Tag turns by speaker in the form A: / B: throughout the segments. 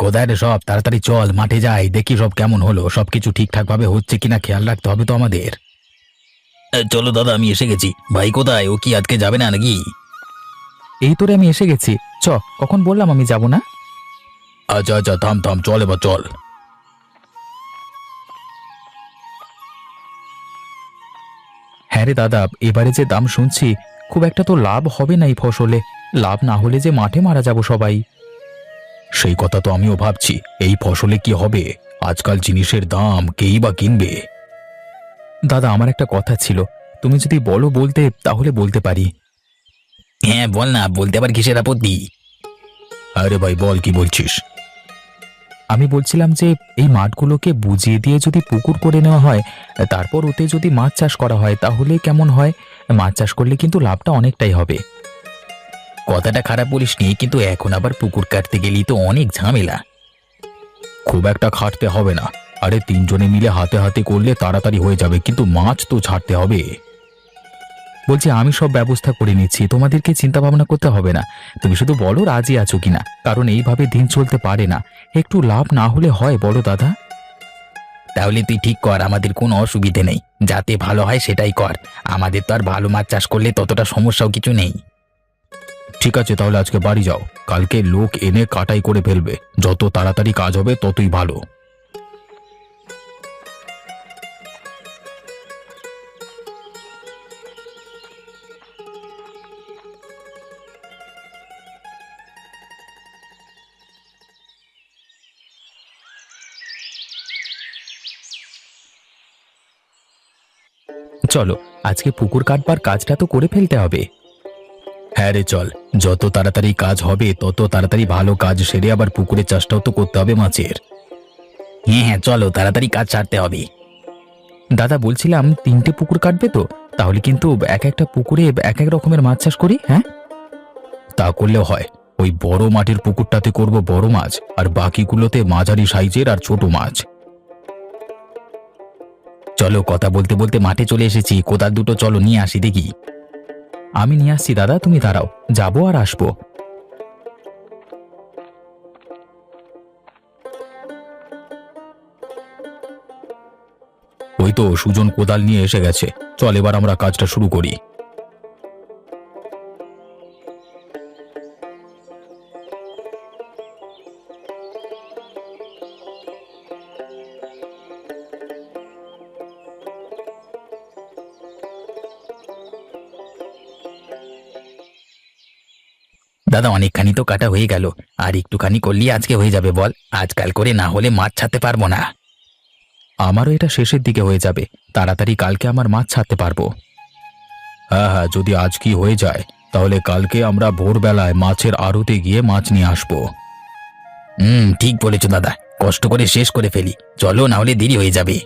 A: কোথায় রে সব? তাড়াতাড়ি চল, মাঠে যাই, দেখি সব কেমন হলো, সবকিছু ঠিকঠাক ভাবে হচ্ছে কিনা খেয়াল রাখতে হবে তো আমাদের। চলো দাদা, আমি এসে গেছি। ভাই কোথায়? ও কি আজকে যাবে না নাকি?
B: এই তোরে আমি এসে গেছি। কখন বললাম আমি যাব না?
A: আচ্ছা আচ্ছা, থাম থাম, চল এবার চল।
B: হ্যাঁ রে দাদা, এবারে যে দাম শুনছি, খুব একটা তো লাভ হবে না এই ফসলে। লাভ না হলে যে মাঠে মারা যাব সবাই।
A: সেই কথা তো আমিও ভাবছি, এই ফসলে কি হবে? আজকাল জিনিসের দাম কেই বা কিনবে?
B: দাদা, আমার একটা কথা ছিল, তুমি যদি বলো বলতে তাহলে বলতে পারি।
A: হ্যাঁ বল না, বলতে আবার কিসের আপত্তি? আরে ভাই বল, কি বলছিস?
B: আমি বলছিলাম যে এই মাঠগুলোকে বুঝিয়ে দিয়ে যদি পুকুর করে নেওয়া হয়, তারপর ওতে যদি মাছ চাষ করা হয় তাহলে কেমন হয়? মাছ চাষ করলে কিন্তু লাভটা অনেকটাই হবে।
A: কথাটা খারাপ বলিসনি, কিন্তু এখন আবার পুকুর কাটতে গেলেই তো অনেক ঝামেলা। খুব একটা খাটতে হবে না। আরে তিনজনে মিলে হাতে হাতে করলে তাড়াতাড়ি হয়ে যাবে, কিন্তু মাছ তো ছাড়তে হবে।
B: বলছি আমি সব ব্যবস্থা করে নিচ্ছি, তোমাদেরকে চিন্তা ভাবনা করতে হবে না। তুমি শুধু বলো রাজি আছো কিনা, কারণ এইভাবে দিন চলতে পারে না। একটু লাভ না হলে হয় বড় দাদা?
A: তাহলে তুই ঠিক কর, আমাদের কোনো অসুবিধে নেই। যাতে ভালো হয় সেটাই কর। আমাদের তো আর ভালো মাছ চাষ করলে ততটা সমস্যাও কিছু নেই। ঠিক আছে, তাহলে আজকে বাড়ি যাও। কালকে লোক এনে কাটাই করে ফেলবে। যত তাড়াতাড়ি কাজ হবে ততই ভালো।
B: চলো, আজকে পুকুর কাটবার কাজটা তো করে ফেলতে হবে।
A: হ্যাঁ রে চল, যত তাড়াতাড়ি কাজ হবে তত তাড়াতাড়ি ভালো কাজ সেরে আবার পুকুরের চাষটাও তো করতে হবে মাছের। হ্যাঁ হ্যাঁ, চলো তাড়াতাড়ি কাজ ছাড়তে হবে।
B: দাদা বলছিলাম, 3টে পুকুর কাটবে তো? তাহলে কিন্তু এক একটা পুকুরে এক এক রকমের মাছ চাষ করি, হ্যাঁ?
A: তা করলেও হয়। ওই বড় মাটির পুকুরটাতে করব বড় মাছ, আর বাকিগুলোতে মাঝারি সাইজের আর ছোট মাছ। চলো, কথা বলতে বলতে মাঠে চলে এসেছি। কোদাল দুটো চলো নিয়ে আসি দেখি।
B: আমি নিয়ে আসছি দাদা, তুমি দাঁড়াও, যাবো আর আসবো।
A: ওই তো সুজন কোদাল নিয়ে এসে গেছে। চল এবার আমরা কাজটা শুরু করি। দাদা, অনেকখানি তো কাটা হয়ে গেল। আর একটুখানি করলেই আজকে হয়ে যাবে বল। আজকাল করে না হলে মাছ ছাড়তে পারবো না।
B: আমারও এটা শেষের দিকে হয়ে যাবে, তাড়াতাড়ি কালকে আমার মাছ ছাড়তে পারবো।
A: হ্যাঁ হ্যাঁ, যদি আজ কি হয়ে যায় তাহলে কালকে আমরা ভোরবেলায় মাছের আড়তে গিয়ে মাছ নিয়ে আসবো। ঠিক বলেছো দাদা, কষ্ট করে শেষ করে ফেলি। চলো, না হলে দেরি হয়ে যাবে।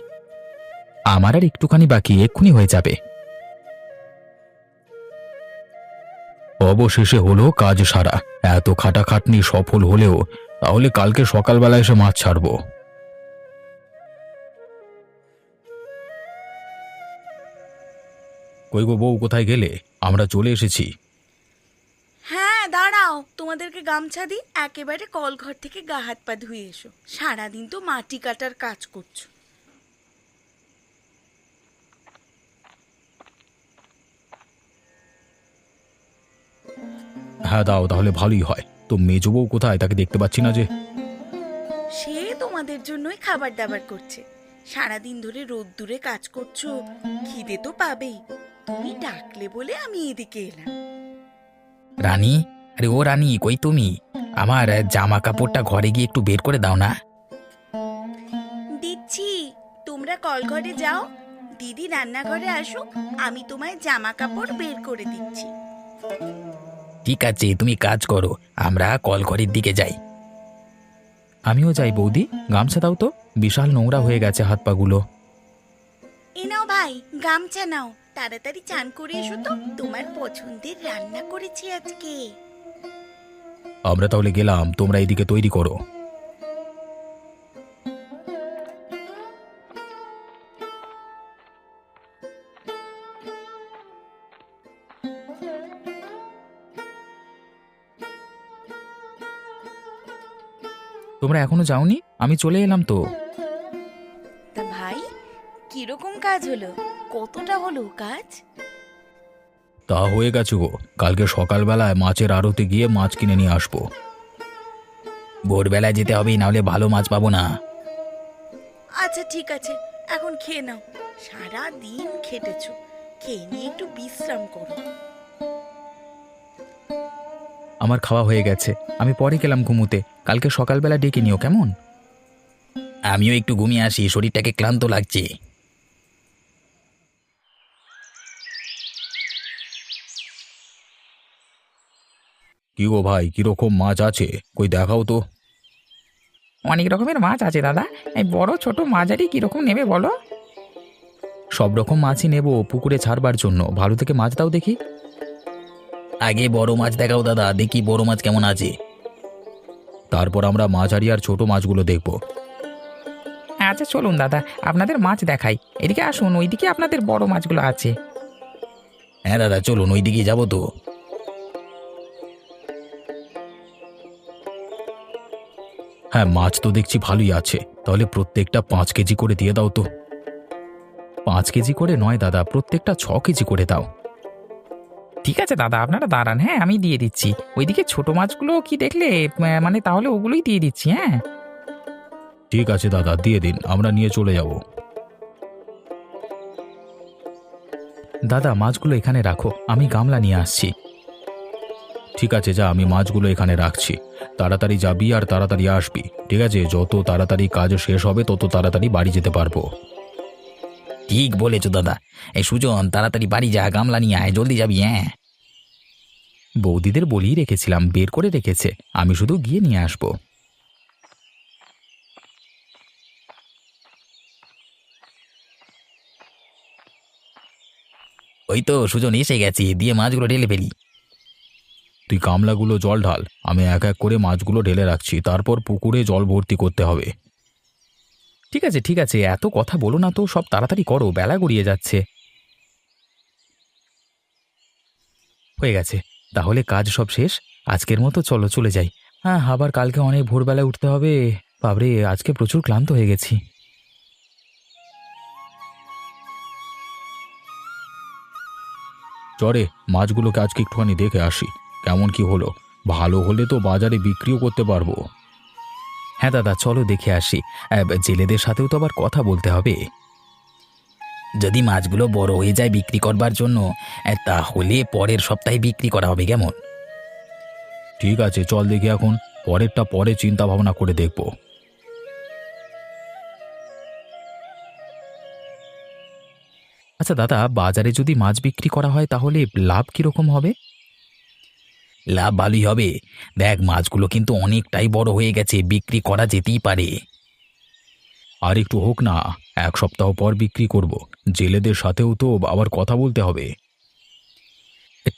B: আমার আর একটুখানি বাকি, এক্ষুনি হয়ে যাবে।
A: অবশেষে হলো কাজ সারা। এত খাটাখাটনি সফল হলেও তাহলে কালকে সকালবেলা এসে মাছ ছাড়বো। কই গো বউ, কোথায় গেলে? আমরা চলে এসেছি।
C: হ্যাঁ দাঁড়াও, তোমাদেরকে গামছা দিই। একেবারে কলঘর থেকে গা হাত পা ধুয়ে এসো, সারাদিন তো মাটি কাটার কাজ করছো।
A: হ্যাঁ দাও, তাহলে ভালোই হয়। তো মেজো বউ কোথায়? তাকে দেখতে পাচ্ছি না যে।
C: সে তোমাদের জন্যই খাবার দাবার করছে। সারাদিন ধরে রোদ্দুরে কাজ করছো, খিদে তো পাবেই। তুমি ডাকলে বলে আমি এদিকে এলাম।
A: রানী, আরে ও রানী, কই তুমি? আমার জামা কাপড়টা ঘরে গিয়ে একটু বের করে দাও না।
C: দিচ্ছি, তোমরা কলঘরে যাও, দিদি রান্নাঘরে আসুক, আমি তোমায় জামা কাপড় বের করে দিচ্ছি।
A: ঠিক আছে, তুমি কাজ করো, আমরা কলঘরের দিকে যাই।
B: আমিও যাই বৌদি, গামছা দাও তো, বিশাল নোংরা হয়ে গেছে হাত পাগুলো।
C: এ নাও ভাই, গামছা নাও, তাড়াতাড়ি চান করে এসো তো, তোমার পছন্দের রান্না করেছি আজকে।
A: আমরা তাহলে গেলাম, তোমরা এদিকে তৈরি করো।
B: তোমরা এখনো যাওনি? আমি চলে এলাম তো।
C: তা ভাই, কিরকম কাজ হলো? কতটা হলো কাজ?
B: তা হয়ে গেছে গো, কালকে সকালবেলায় মাছের আড়তে গিয়ে মাছ কিনে নিয়ে আসবো।
A: ভোরবেলায় যেতে হবে, নাহলে ভালো মাছ পাবো না।
C: আচ্ছা ঠিক আছে, এখন খেয়ে নাও। সারা দিন খেটেছো, খেয়ে নিয়ে একটু বিশ্রাম করো।
B: আমার খাওয়া হয়ে গেছে, আমি পরে গেলাম ঘুমোতে। কালকে সকালবেলা ডেকে নিও কেমন?
A: আমিও একটু ঘুমিয়ে আসি, শরীরটাকে ক্লান্ত লাগছে।
B: কি গো ভাই, কিরকম মাছ আছে? কই দেখাও তো।
D: অনেক রকমের মাছ আছে দাদা। এই বড় ছোট মাঝারি কিরকম নেবে বলো?
B: সব রকম মাছই নেব পুকুরে ছাড়বার জন্য, ভালো থেকে মাছ দাও দেখি।
A: আগে বড় মাছ দেখাও দাদা, দেখি বড় মাছ কেমন আছে।
B: তারপর আমরা মাঝারি আর ছোট মাছগুলো দেখব।
D: আচ্ছা চলুন দাদা, আপনাদের মাছ দেখাই। এদিকে আসুন, ওইদিকে আপনাদের বড় মাছগুলো আছে।
A: হ্যাঁ দাদা, চলুন ওই দিকে যাবো তো।
B: হ্যাঁ, মাছ তো দেখছি ভালোই আছে, তাহলে প্রত্যেকটা 5 কেজি করে দিয়ে দাও তো। 5 কেজি করে নয় দাদা, প্রত্যেকটা 6 কেজি করে দাও।
D: ঠিক আছে দাদা, আপনারা দাঁড়ান, হ্যাঁ আমি দিয়ে দিচ্ছি। ওইদিকে ছোট মাছগুলো কি দেখলে? মানে তাহলে ওগুলোই দিয়ে দিচ্ছি, হ্যাঁ।
B: ঠিক আছে দাদা, দিয়ে দিন, আমরা নিয়ে চলে যাব। দাদা, মাছগুলো এখানে রাখো, আমি গামলা নিয়ে আসছি। ঠিক আছে যা, আমি মাছগুলো এখানে রাখছি। তাড়াতাড়ি যাবি আর তাড়াতাড়ি আসবি, ঠিক আছে? যত তাড়াতাড়ি কাজ শেষ হবে তত তাড়াতাড়ি বাড়ি যেতে পারবো।
A: ঠিক বলেছো দাদা। এই সুজন, তাড়াতাড়ি বাড়ি যা, গামলা নিয়ে আয়, জলদি যাবি। হ্যাঁ,
B: বৌদিদের বলেই রেখেছিলাম, বের করে রেখেছে, আমি শুধু গিয়ে নিয়ে আসবো।
A: ওই তো সুজন এসে গেছি, দিয়ে মাছগুলো ঢেলে ফেলি।
B: তুই গামলাগুলো জল ঢাল, আমি এক এক করে মাছগুলো ঢেলে রাখছি, তারপর পুকুরে জল ভর্তি করতে হবে। ঠিক আছে ঠিক আছে, এত কথা বলো না তো, সব তাড়াতাড়ি করো, বেলা গড়িয়ে যাচ্ছে। হয়ে গেছে, তাহলে কাজ সব শেষ। আজকের মতো চলো চলে যাই। হ্যাঁ, আবার কালকে অনেক ভোরবেলায় উঠতে হবে। বাবরে, আজকে প্রচুর ক্লান্ত হয়ে গেছি। চরে, মাছগুলোকে আজকে একটুখানি দেখে আসি কেমন কি হলো। ভালো হলে তো বাজারে বিক্রিও করতে পারবো। হ্যাঁ দাদা, চলো দেখে আসি। জেলেদের সাথেও তো আবার কথা বলতে হবে।
A: যদি মাছগুলো বড় হয়ে যায় বিক্রি করবার জন্য, তাহলে পরের সপ্তাহে বিক্রি করা হবে, কেমন?
B: ঠিক আছে, চল দেখি এখন, পরেরটা পরে চিন্তা ভাবনা করে দেখব। আচ্ছা দাদা, বাজারে যদি মাছ বিক্রি করা হয় তাহলে লাভ কিরকম হবে?
A: লাভ ভালোই হবে। দেখ, মাছগুলো কিন্তু অনেকটাই বড় হয়ে গেছে, বিক্রি করা যেতেই পারে।
B: আর একটু হোক না, 1 সপ্তাহ পর বিক্রি করব। জেলেদের সাথেও তো আবার কথা বলতে হবে।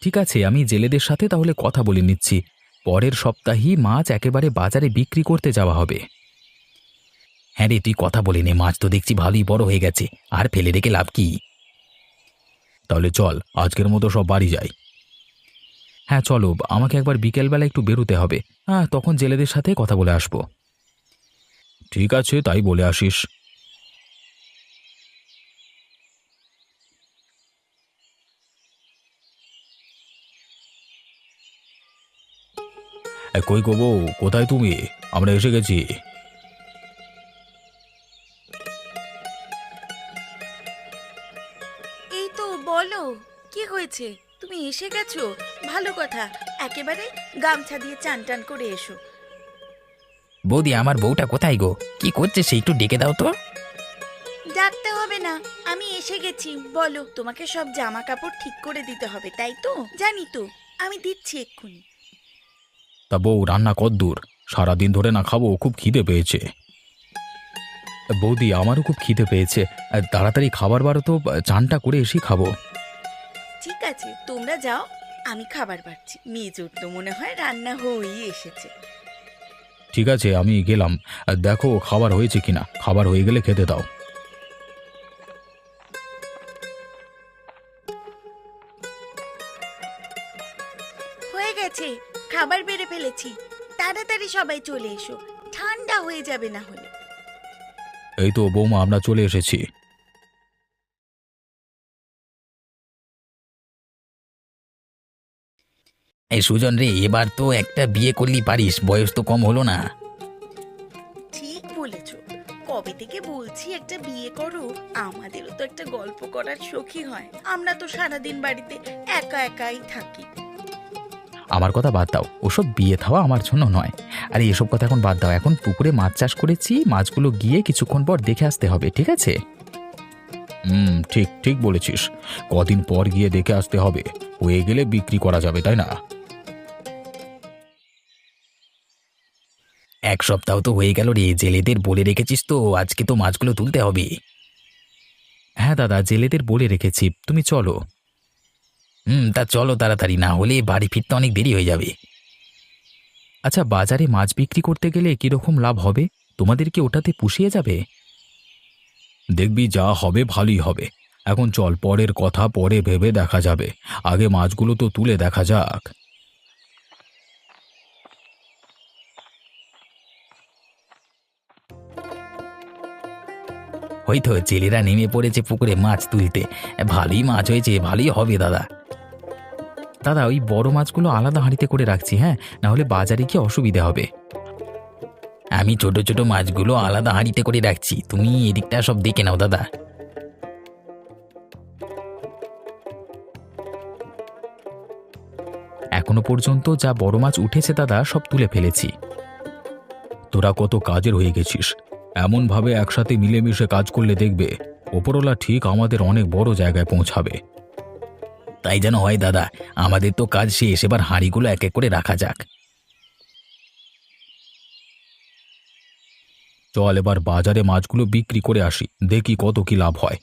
B: ঠিক আছে, আমি জেলেদের সাথে তাহলে কথা বলে নিচ্ছি। পরের সপ্তাহেই মাছ একেবারে বাজারে বিক্রি করতে যাওয়া হবে।
A: হ্যাঁ রে, তুই কথা বলে নে, মাছ তো দেখছি ভালোই বড় হয়ে গেছে, আর ফেলে রেখে লাভ কি?
B: তাহলে চল, আজকের মতো সব বাড়ি যাই। হ্যাঁ চলো, আমাকে একবার বিকেলবেলা একটু বেরোতে হবে। হ্যাঁ, তখন জেলেদের সাথে কথা বলে আসবো। ঠিক আছে, তাই বলে আসিস। কই গো বউ, কোথায় তুমি? আমরা এসে গেছি।
C: এই তো, বলো কি হয়েছে? তুমি এসে গেছো, ভালো কথা। একেবারে গামছা দিয়ে চান টান করে এসো।
A: বৌদি, আমার বউটা কোথায় গো? কি করছে সে? একটু ডেকে দাও তো।
C: ডাকতে হবে না, আমি এসে গেছি। বলো, তোমাকে সব জামা কাপড় ঠিক করে দিতে হবে, তাই তো? জানি তো, আমি দিচ্ছি এক্ষুনি।
B: তা বউ, রান্না কদ্দূর? সারাদিন ধরে না খাবো, খুব খিদে পেয়েছে। বৌদি, আমারও খুব খিদে পেয়েছে। তাড়াতাড়ি খাবার বারো তো, চানটা করে এসে খাবো।
C: ঠিক আছে, তোমরা যাও, আমি খাবার বাড়ছি। মেজোর তো মনে হয় রান্না হয়েই এসেছে।
B: ঠিক আছে, আমি গেলাম। দেখো খাবার হয়েছে কিনা, খাবার হয়ে গেলে খেতে দাও।
C: হয়ে গেছে, খাবার বেড়ে ফেলেছি। তাড়াতাড়ি সবাই চলে এসো। ঠান্ডা হয়ে যাবে না হলে।
B: এই তো বৌমা, আমরা চলে এসেছি।
A: এই সুজন রে, এবার তো একটা বিয়ে করলি পারিস, বয়স তো কম হলো না।
C: ঠিক বলেছ, কবে থেকে বলছি একটা বিয়ে করো। আমাদেরও তো একটা গল্প করার শখই হয়। আমরা তো সারাদিন বাড়িতে একা একাই থাকি।
B: আমার কথা বাদ দাও, ওসব বিয়ে থাওয়া আমার জন্য নয়। আরে এসব কথা এখন বাদ দাও, এখন পুকুরে মাছ চাষ করেছি, মাছগুলো গিয়ে কিছুক্ষণ পর দেখে আসতে হবে, ঠিক আছে? ঠিক ঠিক বলেছিস, কদিন পর গিয়ে দেখে আসতে হবে, হয়ে গেলে বিক্রি করা যাবে, তাই না?
A: এক সপ্তাহ তো হয়ে গেল রে, জেলেদের বলে রেখেছিস তো, আজকে তো মাছগুলো তুলতে হবে।
B: হ্যাঁ দাদা, জেলেদের বলে রেখেছি, তুমি চলো।
A: তা চলো তাড়াতাড়ি, না হলে বাড়ি ফিরতে অনেক দেরি হয়ে যাবে।
B: আচ্ছা, বাজারে মাছ বিক্রি করতে গেলে কিরকম লাভ হবে? তোমাদের কি ওটাতে পুষিয়ে যাবে? দেখবি যা হবে ভালোই হবে। এখন চল, পরের কথা পরে ভেবে দেখা যাবে, আগে মাছগুলো তো তুলে দেখা যাক।
A: হয়তো জেলেরা নেমে পড়েছে পুকুরে মাছ তুলতে। ভালোই মাছ হয়েছে, ভালোই হবে দাদা।
B: দাদা, ওই বড় মাছগুলো আলাদা হাঁড়িতে করে রাখছি, হ্যাঁ, না হলে বাজারে গিয়ে অসুবিধা হবে।
A: আমি ছোট ছোট মাছগুলো আলাদা হাঁড়িতে করে রাখছি, তুমি এদিকটা সব দেখে নাও দাদা।
B: এখনো পর্যন্ত যা বড় মাছ উঠেছে দাদা, সব তুলে ফেলেছি। তোরা কত কাজের হয়ে গেছিস, এমনভাবে একসাথে মিলেমিশে কাজ করলে দেখবে ওপরওয়ালা ঠিক আমাদের অনেক বড় জায়গায় পৌঁছাবে।
A: তাই যেন হয় দাদা, আমাদের তো কাজ শেষ, এবার হাঁড়িগুলো এক এক করে রাখা যাক।
B: চল এবার বাজারে মাছগুলো বিক্রি করে আসি, দেখি কত কি লাভ হয়।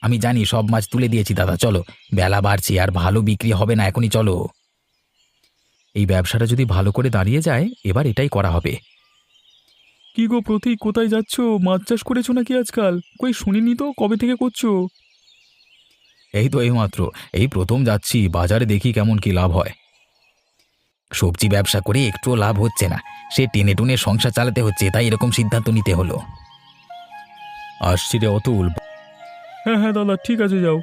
A: আমি জানি, সব মাছ তুলে দিয়েছি দাদা, চলো, বেলা বাড়ছে আর ভালো বিক্রি হবে না, এখনই চলো।
B: এই ব্যবসাটা যদি ভালো করে দাঁড়িয়ে যায়, এবার এটাই করা হবে। কি গো প্রতীক, কোথায় যাচ্ছ? মাছ চাষ করেছো নাকি আজকাল? কই শুনিনি তো, কবে থেকে করছো? এই তো এইমাত্র, এই প্রথম যাচ্ছি, বাজারে দেখি কেমন কি লাভ হয়।
A: সবজি ব্যবসা করে একটুও লাভ হচ্ছে না, সে টেনে টুনে সংসার চালাতে হচ্ছে, তাই এরকম সিদ্ধান্ত নিতে হলো।
B: আসছি রে অতুল। হ্যাঁ হ্যাঁ দাদা, ঠিক আছে, যাও।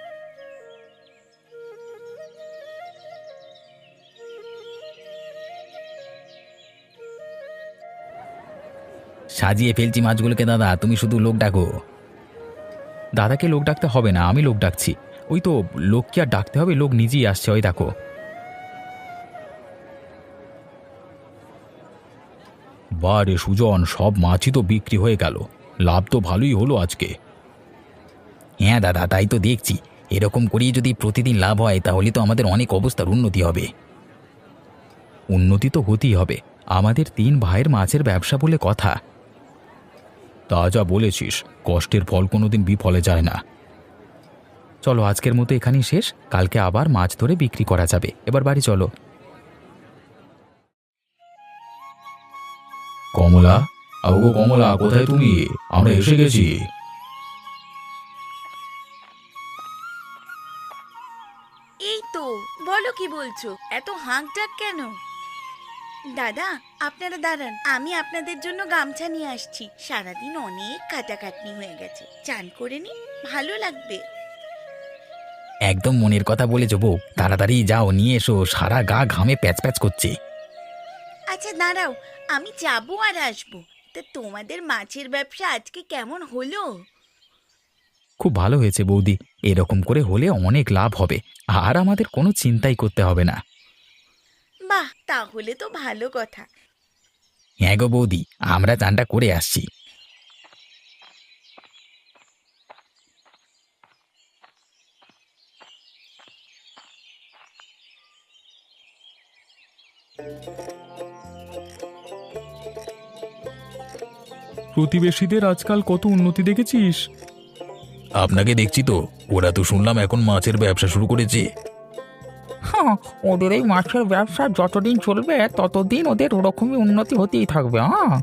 A: সাজিয়ে ফেলছি মাছগুলোকে দাদা, তুমি শুধু লোক ডাকো।
B: দাদাকে লোক ডাকতে হবে না, আমি লোক ডাকছি। ওই তো, লোক কি আর ডাকতে হবে, লোক নিজেই আসছে, ওই দেখো। বারে সুজন, সব মাছই তো বিক্রি হয়ে গেল, লাভ তো ভালোই হলো আজকে।
A: হ্যাঁ দাদা, তাই তো দেখছি, এরকম করেই যদি প্রতিদিন লাভ হয় তাহলে তো আমাদের অনেক অবস্থার উন্নতি হবে।
B: উন্নতি তো হতেই হবে, আমাদের 3 ভাইয়ের মাছের ব্যবসা বলে কথা। তা যা বলেছিস, কষ্টের ফল কোনোদিন বিফলে যায় না। চলো, আজকের মতো এখানেই শেষ, কালকে আবার মাছ ধরে বিক্রি করা যাবে। এবার বাড়ি চলো। কমলা, আগো কমলা, কোথায় তুমি? আমরা এসে গেছি।
C: এই তো, বলো কি বলছো, এত হাঁক ডাক কেন? দাদা, আপনারা দাঁড়ান, আমি আপনাদের জন্য গামছা নিয়ে আসছি। সারাদিন অনেক কাটাকাটনি হয়ে গেছে, চান করে নি, ভালো লাগবে।
A: একদম মনের কথা বলেছ বউ, তাড়াতাড়ি যাও, নিয়ে এসো, সারা গা ঘামে প্যাচ প্যাচ করছে।
C: আচ্ছা দাঁড়াও, আমি যাবো আর আসবো। তা তোমাদের মাছের ব্যবসা আজকে কেমন হলো?
B: খুব ভালো হয়েছে বৌদি, এরকম করে হলে অনেক লাভ হবে, আর আমাদের কোনো চিন্তাই করতে হবে না।
C: বাহ, তাহলে তো ভালো কথা।
A: হ্যাঁ গো বৌদি, আমরা চানটা করে আসছি।
B: প্রতিবেশীদের আজকাল কত উন্নতি দেখেছিস?
A: আপনাকে দেখছি তো, ওরা তো শুনলাম এখন মাছের ব্যবসা শুরু করেছে।
D: হ্যাঁ, ওদের এই মাছের ব্যবসা যতদিন চলবে ততদিন ওদের ওরকমই উন্নতি হতেই থাকবে। হ্যাঁ,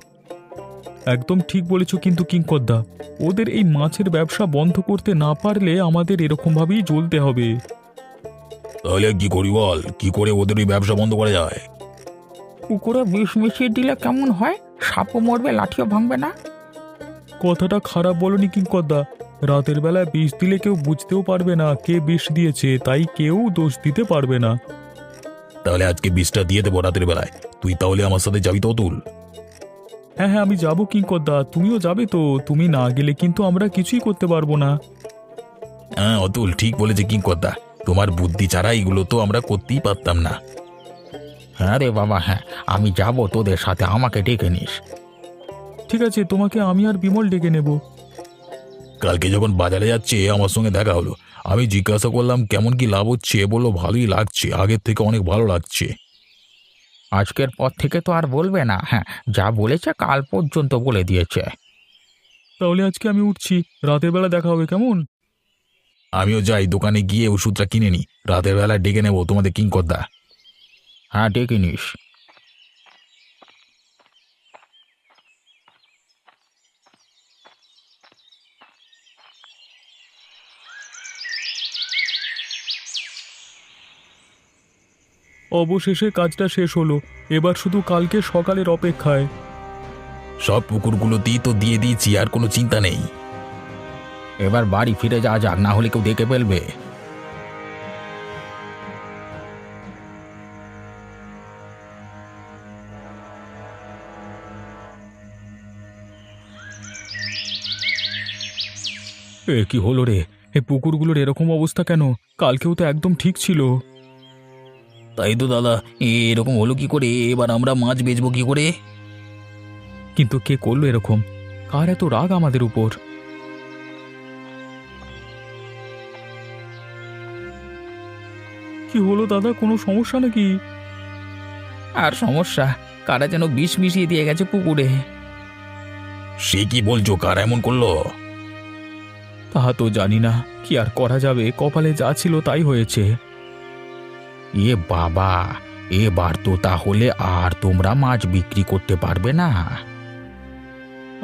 B: একদম ঠিক বলেছ, কিন্তু কিংকর্দা, ওদের এই মাছের ব্যবসা বন্ধ করতে না পারলে আমাদের এরকমভাবেই চলতে হবে।
A: তাহলে কি করি বল, কি করে ওদের ওই ব্যবসা বন্ধ করা যায়?
D: পুকুরে বিষ মিশিয়ে দিলে কেমন হয়? সাপও মরবে, লাঠিও ভাঙবে না।
B: কথাটা খারাপ বলনি কিঙ্করদা। রাতের বেলা বিষ দিলে কেউ বুঝতেও পারবে না কে বিষ দিয়েছে, তাই কেউ দোষ দিতে পারবে না। তাহলে আজকে বিষটা দিয়ে দেবো রাতের বেলায়। তুই তাহলে আমার সাথে যাবি তো অতুল? হ্যাঁ হ্যাঁ, আমি যাবো কিঙ্করদা, তুমিও যাবে তো? তুমি না গেলে কিন্তু আমরা কিছুই করতে পারবো না। হ্যাঁ অতুল ঠিক বলেছে কিঙ্করদা, তোমার বুদ্ধি ছাড়া এগুলো তো আমরা করতেই পারতাম না।
D: হ্যাঁ রে বাবা, হ্যাঁ আমি যাব তোদের সাথে, আমাকে ডেকে নিস।
B: ঠিক আছে, তোমাকে আমি আর বিমল ডেকে নেব। কালকে যখন বাজারে যাচ্ছে আমার সঙ্গে দেখা হলো, আমি জিজ্ঞাসা করলাম কেমন কি লাভ হচ্ছে, বললো ভালোই লাগছে, আগের থেকে অনেক ভালো লাগছে।
D: আজকের পর থেকে তো আর বলবে না, হ্যাঁ যা বলেছে কাল পর্যন্ত বলে দিয়েছে।
B: তাহলে আজকে আমি উঠছি, রাতের বেলা দেখা হবে কেমন? আমিও যাই, দোকানে গিয়ে ওষুধটা কিনে নি, রাতের বেলা ডেকে নেবো তোমাদের কিঙ্করদা।
D: হ্যাঁ ডেকে নিস।
B: অবশেষে কাজটা শেষ হলো, এবার শুধু কালকে সকালের অপেক্ষায়। সব পুকুরগুলোতেই তো দিয়ে দিয়েছি, আর কোনো চিন্তা নেই।
D: এবার বাড়ি ফিরে যাওয়া যাক, না হলে কেউ দেখে ফেলবে।
B: এ কি হলো রে? এ পুকুরগুলোর এরকম অবস্থা কেন? কালকেও তো একদম ঠিক ছিল।
A: তাই তো দাদা, এরকম হলো কি করে? এবার আমরা মাছ বেচবো কি করে?
B: কিন্তু কে করলো এরকম? কার এত রাগ আমাদের উপর? কি হলো দাদা, কোনো সমস্যা নাকি?
D: আর সমস্যা, কারা যেন বিষ মিশিয়ে দিয়ে গেছে পুকুরে।
A: সে কি বলছো, কার এমন করলো?
B: তাহা তো জানি না, কি আর করা যাবে, কপালে যা ছিল তাই হয়েছে।
D: এ বাবা, এবার তো তাহলে আর তোমরা মাছ বিক্রি করতে পারবে না।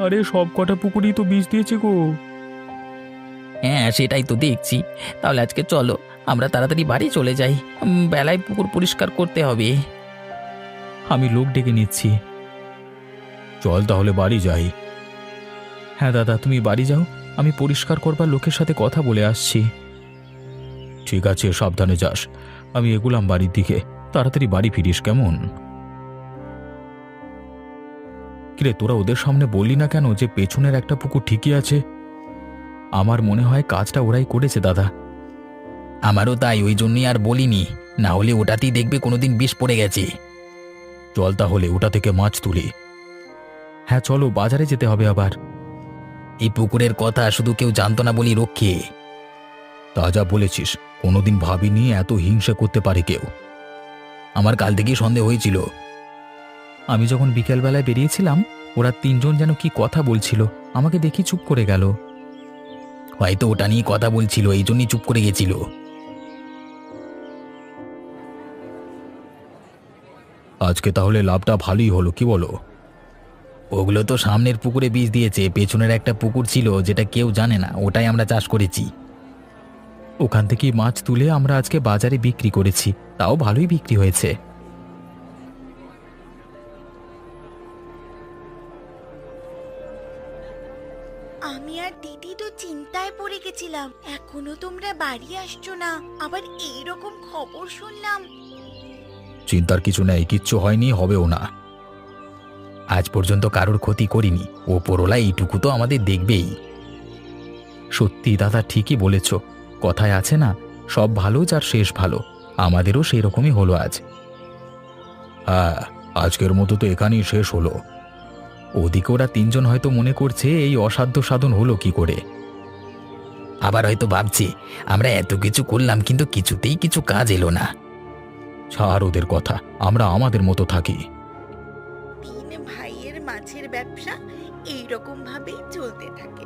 B: আরে সব কটা পুকুরই তো বিষ দিয়েছে গো।
D: হ্যাঁ সেটাই তো দেখছি। তাহলে আজকে চলো আমরা তাড়াতাড়ি বাড়ি চলে যাই, বেলায় পুকুর পরিষ্কার করতে হবে।
B: আমি লোক ডেকে নিচ্ছি। চল তাহলে বাড়ি যাই। হ্যাঁ দাদা, তুমি বাড়ি যাও, আমি পরিষ্কার করবার লোকের সাথে কথা বলে আসছি। ঠিক আছে, সাবধানে যাস। আমি এগুলাম বাড়ির দিকে, তাড়াতাড়ি বাড়ি ফিরিস কেমন? কিরে, তোরা ওদের সামনে বললি না কেন যে পেছনের একটা পুকুর ঠিকই আছে? আমার মনে হয় কাজটা ওরাই করেছে দাদা।
A: আমারও তাই, ওই জন্যই আর বলিনি, না হলে ওটাতেই দেখবে কোনোদিন বিষ পড়ে গেছে।
B: চল তাহলে ওটা থেকে মাছ তুলি। হ্যাঁ চলো, বাজারে যেতে হবে আবার।
A: এই পুকুরের কথা শুধু কেউ জানতো না বলি রক্ষে।
B: তা যা বলেছিস, কোনোদিন ভাবিনি এত হিংসা করতে পারে কেউ।
A: আমার কাল থেকেই সন্দেহ হয়েছিল।
B: আমি যখন বিকেলবেলায় বেরিয়েছিলাম, ওরা তিনজন যেন কি কথা বলছিল, আমাকে দেখি চুপ করে গেল।
A: হয়তো ওটা নিয়ে কথা বলছিল, এই জন্যই চুপ করে গেছিল।
B: আজকে তাহলে লাভটা ভালোই হলো, কি বলো?
A: ওগুলো তো সামনের পুকুরে বীজ দিয়েছে, পেছনের একটা পুকুর ছিল যেটা কেউ জানে না, ওটাই আমরা চাষ করেছি।
B: ওখান থেকেই মাছ তুলে আমরা আজকে বাজারে বিক্রি করেছি, তাও ভালোই বিক্রি হয়েছে।
C: আমি আর দিদি তো চিন্তায় পড়ে গেছিলাম, এখনো তোমরা বাড়ি আসছো না, আবার এইরকম খবর শুনলাম।
B: চিন্তার কিছু নেই, কিচ্ছু হয়নি, হবেও না।
A: আজ পর্যন্ত কারোর ক্ষতি করিনি, ওপরওয়ালা এইটুকু তো আমাদের দেখবেই।
B: সত্যি দাদা, ঠিকই বলেছ, কথায় আছে না, সব ভালো যার শেষ ভালো। আমাদেরও সেই রকমই হলো আজ। হ্যাঁ, আজকের মতো তো এখানেই শেষ হলো। ওদিকে ওরা তিনজন হয়তো মনে করছে এই অসাধ্য সাধন হলো কি করে।
A: আবার হয়তো ভাবছে আমরা এত কিছু করলাম কিন্তু কিছুতেই কিছু কাজ এলো না।
B: ছাড় ওদের কথা, আমরা আমাদের মতো থাকি।
C: তিন ভাইয়ের মাছের ব্যবসা এইরকম ভাবেই চলতে থাকে।